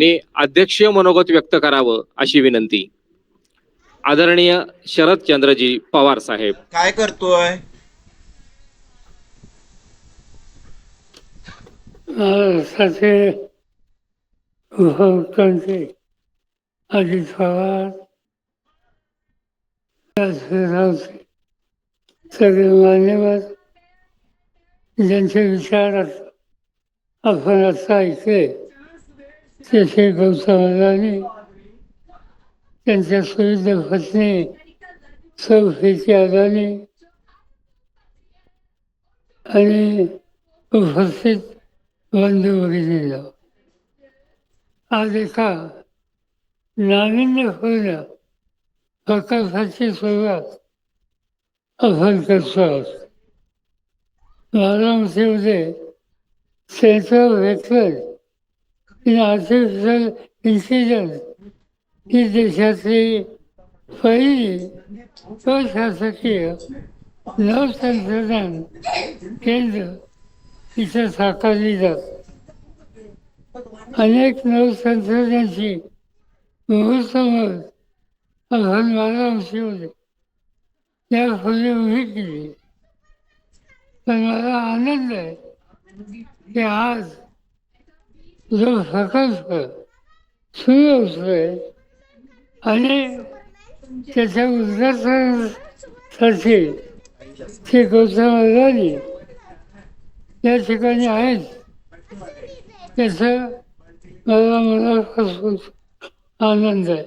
ने अध्यक्षीय मनोगत व्यक्त करावं अशी विनंती. आदरणीय शरदचंद्रजी पवार साहेब. काय करतोय? महाराष्ट्राचे उपमुख्यमंत्री अजित पवार, राजकीय सगळे मान्यवर ज्यांचे विचार आपण आता ऐकले तसे गौतम अदानी, त्यांच्या सुविध पत्नी सौ प्रीती अदानी आणि उपस्थित बंधू भगिनींनो, आज एका नाविन्यपूर्ण प्रकल्पाची सुरुवात आपण करतो आहोत. बारामतीमध्ये centre of excellence in artificial intelligence ही देशातली पहिली प्रशासकीय नवतंत्रज्ञान केंद्र इथं साकारली जात. अनेक नवतंत्रज्ञांची मुहूर्तमत आपण बारामतीमध्ये यापूर्वी उभी केली. पण मला आनंद आहे की आज जो प्रकल्प सुरू होतोय आणि त्याच्या उद्घाटनासाठी ते गौतम अदानी या ठिकाणी आहेत, त्याचा मला मनापासून आनंद आहे.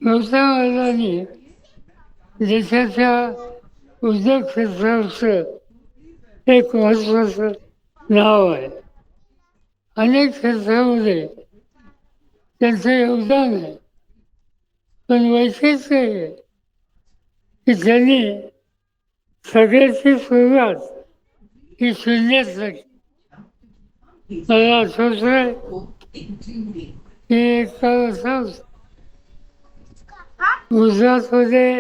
गौतम अदानी देशाच्या उद्योग क्षेत्राचं एक महत्त्वाचं नाव आहे. अनेक क्षेत्रामध्ये त्यांचं योगदान आहे, पण वैशिष्ट्य आहे की त्यांनी सगळ्याची सुरुवात ही शून्यात केली. मला आठवत आहे की एक काळ असा गुजरातमध्ये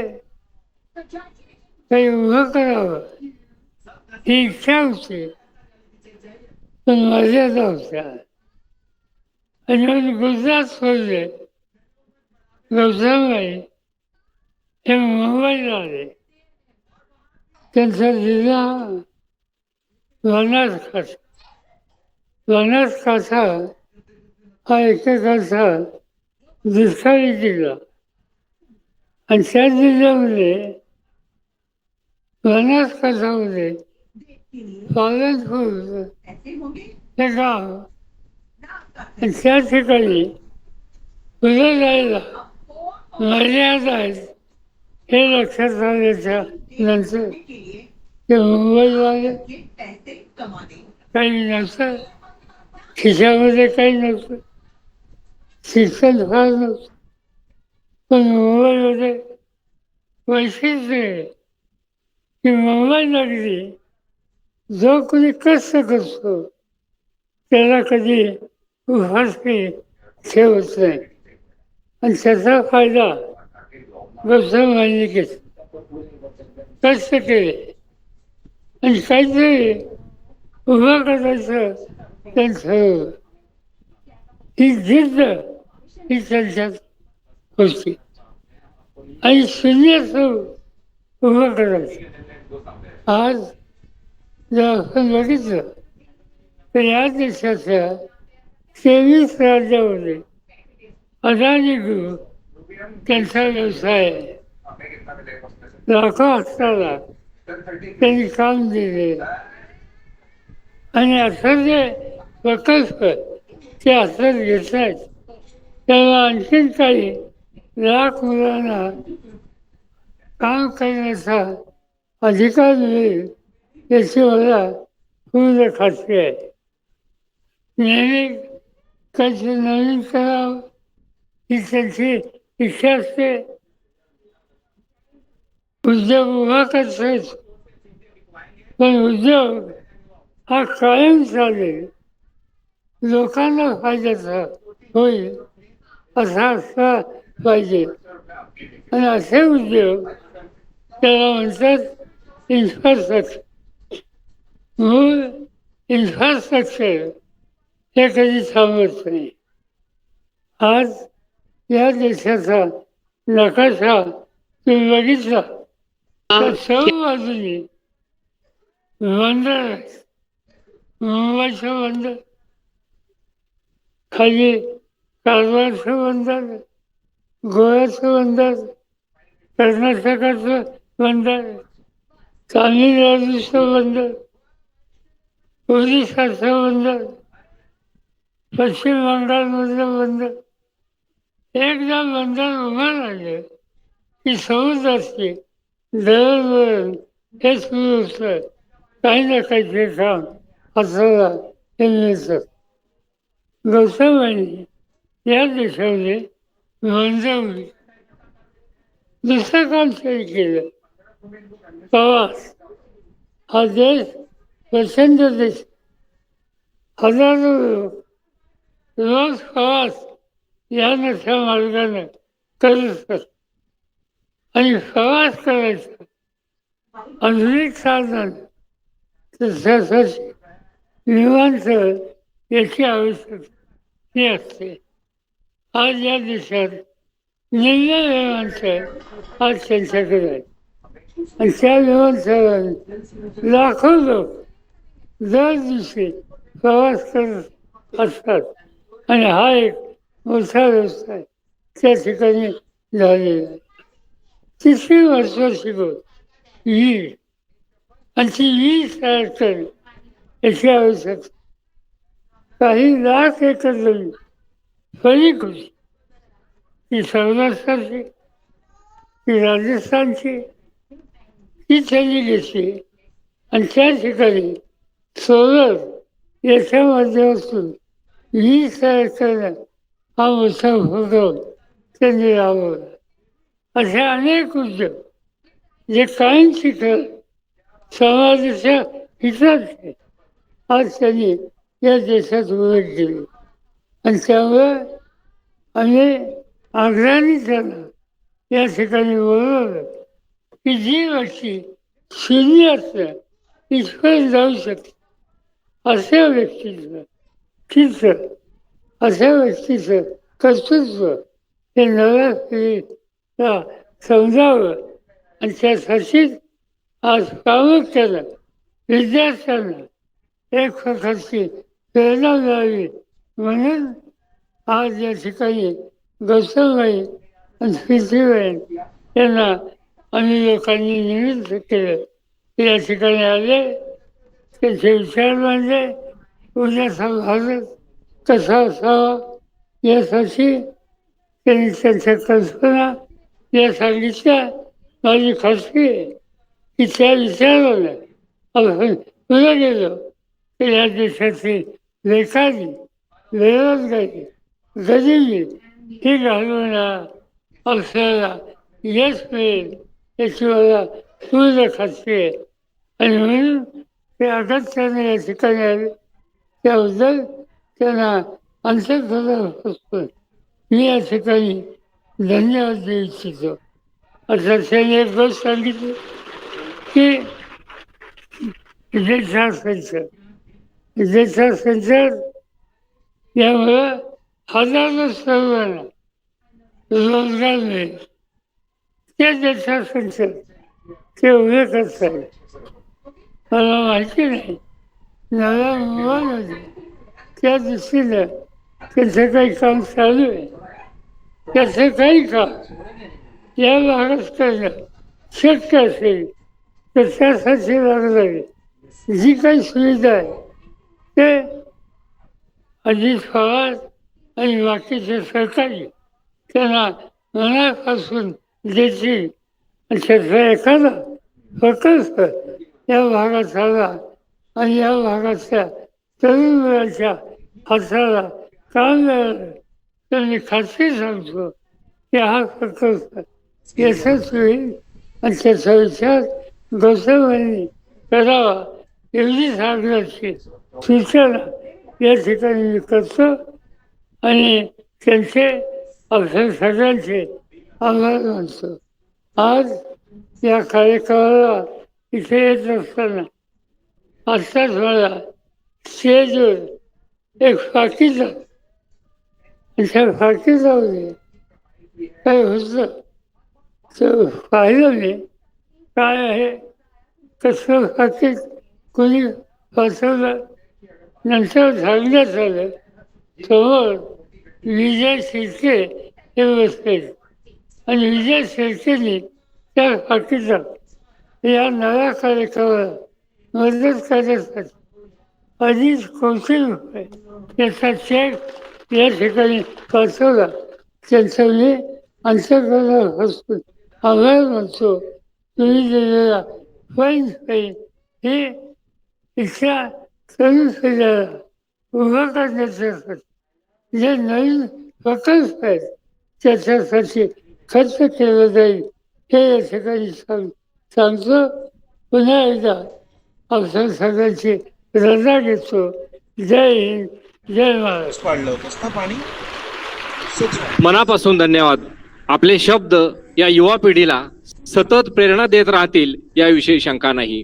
काही उभं करावं ही इच्छा होती, पण मर्यादा होत्या. आणि म्हणून गुजरात सोडले. गौतमबाई हे मुंबईला आले. त्यांचा जिल्हा बनासकांठा. बनासकांठा हा एकेकाळचा दुष्काळी जिल्हा आणि त्या जिल्ह्यामध्ये बनासकांठामध्ये पालनपूर हे गाव आणि त्या ठिकाणी पुढे जायला मर्यादा आहेत हे लक्षात आल्याच्या नंतर ते मुंबईला आले. काही नव्हतं, खिशामध्ये काही नव्हतं, शिक्षण फार नव्हतं, पण मुंबईमध्ये वैशिष्ट्य आहे की मुंबई नगरी जो कोणी कष्ट करतो त्याला कधी उपाशी ठेवत नाही. आणि त्याचा फायदा गौतमबाईंनी घेतला. कष्ट केले आणि काहीतरी उभं करायचं त्यांचं ही जिद्द ही त्यांच्यात होती आणि शून्यातून उभं करायचं. आज जर आपण बघितलं तर या देशाच्या 23 राज्यामध्ये अदानी ग्रुप त्यांचा व्यवसाय आहे. लाखो हस्ताला त्यांनी काम दिले आणि असं जे प्रकल्प ते हातात घेत आहेत त्याला आणखीन काही लाख मुलांना काम करण्याचा अधिकार मिळेल याची मला पूर्ण खात्री आहे. नेहमी काहीतरी नवीन करावं ही त्यांची इच्छा असते. उद्योग उभा करतात, पण उद्योग हा कायम चालेल, लोकांना फायद्याचा होईल असा असला पाहिजे. आणि असे उद्योग त्याला म्हणतात इन्फ्रास्ट्रक्चर. मूळ इन्फ्रास्ट्रक्चर हे कधी थांबत नाही. आज या देशाचा नकाशा तुम्ही बघितला तर सर्व बाजूने बंदर आहेत. मुंबईचं बंदर, खाली कारवारचं बंदर, गोव्याचं बंदर, कर्नाटकाचं बंदर, तामिळनाडूचं बंदर, ओरिसाचं बंदर, पश्चिम बंगालमधलं बंदर. एकदा बंदर उभं राहिलं की समुद्राची दळणवळण हे सुरू होतं. काही ना काहीतरी काम आपल्याला हे मिळतं. गौतमांनी या देशामध्ये नोंदवली. दुसरं काम तरी केलं. प्रवास हा देश प्रचंड देश. हजारो लोक रोज प्रवास या नशा मार्गाने करत असतात. आणि प्रवास करायचा आधुनिक साधन त्यासाठी विमानतळ याची आवश्यकता असते. आज या देशात निम्मे विमानतळ आज त्यांच्याकडे आहे. आणि त्या विमानतळाने लाखो लोक दर दिवशी प्रवास करत असतात. आणि हा एक मोठा व्यवसाय त्या ठिकाणी झालेला आहे. तिसरी महत्वाची गोष्ट वीज. आणि ती वीज तयार करणे याची आवश्यकता. काही लाख एकर जमीन फळीक होती. ती सौराष्ट्राची, ती राजस्थानची, ती त्यांनी घेतली आणि त्या ठिकाणी सोलर याच्या माध्यमातून वीज तयार करण्यात हा मोठा उपक्रम त्यांनी राबवला. असे अनेक उद्योग जे कायमची समाजाच्या हिताचे आज त्यांनी या देशात उभे केले. आणि त्यामुळे आम्ही आग्रहाने त्यांना या ठिकाणी बोलवलं की जी व्यक्ती शून्य असतं इथपर्यंत जाऊ शकते अशा व्यक्तीचं चित्र, अशा व्यक्तीचं कर्तृत्व हे नव्या पिढीला समजावं. आणि त्यासाठीच आज प्रामुख्यानं विद्यार्थ्यांना एक प्रकारची प्रेरणा मिळावी म्हणून आज या ठिकाणी गौतमबाई आणि स्मृतीबाई यांना आम्ही लोकांनी निमित्त केलं. या ठिकाणी आले, त्यांचे विचार मांडले, उद्याचा भारत कसा असावा यासाठी त्यांनी त्यांच्या कल्पना या सांगितल्या. माझी खात्री आहे की त्या विचारानं आपण पुढे गेलो तर या देशाची बेकारी, बेरोजगारी, गरिबी ही घालवण्याला आपल्याला यश मिळेल याची मला पूर्ण खात्री आहे. आणि म्हणून ते अगत्याने या ठिकाणी आले त्याबद्दल त्यांना अंतःकरणापासून मी या ठिकाणी धन्यवाद देऊ इच्छितो. आता त्यांनी एक गोष्ट सांगितली की विदेशात संचार यामुळं हजारो तरुणांना रोजगार मिळेल. त्या देशात संचार ते उभे करतात. मला माहिती नाही नव्या मुंबईमध्ये त्या दृष्टीनं त्याचं काही काम चालू आहे. त्याचं काही काम या भागात करणं शक्य असेल तर त्यासाठी लागणारी जी काही सुविधा आहे ते अजित पवार आणि बाकीचे सरकारी त्यांना मनापासून देतील. आणि त्याचा एखादा प्रकल्प या भागात आला आणि या भागातल्या तरुण मुलाच्या हाताला काम मिळालं तर मी खात्री सांगतो की हा प्रकल्प यशस्वी होईल. आणि त्याचा विचार गौतमांनी करावा एवढीच आग्रहाची सूचना या ठिकाणी मी करतो. आणि त्यांचे आपल्या सगळ्यांचे आभार मानतो. आज या कार्यक्रमाला इथे येत असताना आत्ताच मला स्टेजवर एक फाकीचा त्या फाकीजामध्ये काय होतं तर पाहिलं मी काय आहे कसं फाकीत कोणी फसवलं. नंतर सांगण्यात आलं समोर विजय शिर्के हे बसले आणि विजय शिर्केने त्या फाकीचा या नव्या कार्यक्रमाला मदत करण्यासाठी 2.5 कोटी रुपये याचा चेक या ठिकाणी पाठवला. त्यांचा मी अंतर्गत हॉस्पिटल आभार मानतो. तुम्ही दिलेला फाईन हे इथल्या तरुण पिढ्याला उभं करण्यासाठी जे नवीन प्रकल्प आहेत त्याच्यासाठी खर्च केलं जाईल हे या ठिकाणी सांगतो. पुन्हा एकदा आपल्या सगळ्यांची रजा घेतो. जय हिंद, जय महाराष्ट्र. पाडलं होतंस ना पाणी मनापासून धन्यवाद. आपले शब्द या युवा पिढीला सतत प्रेरणा देत राहतील याविषयी शंका नाही.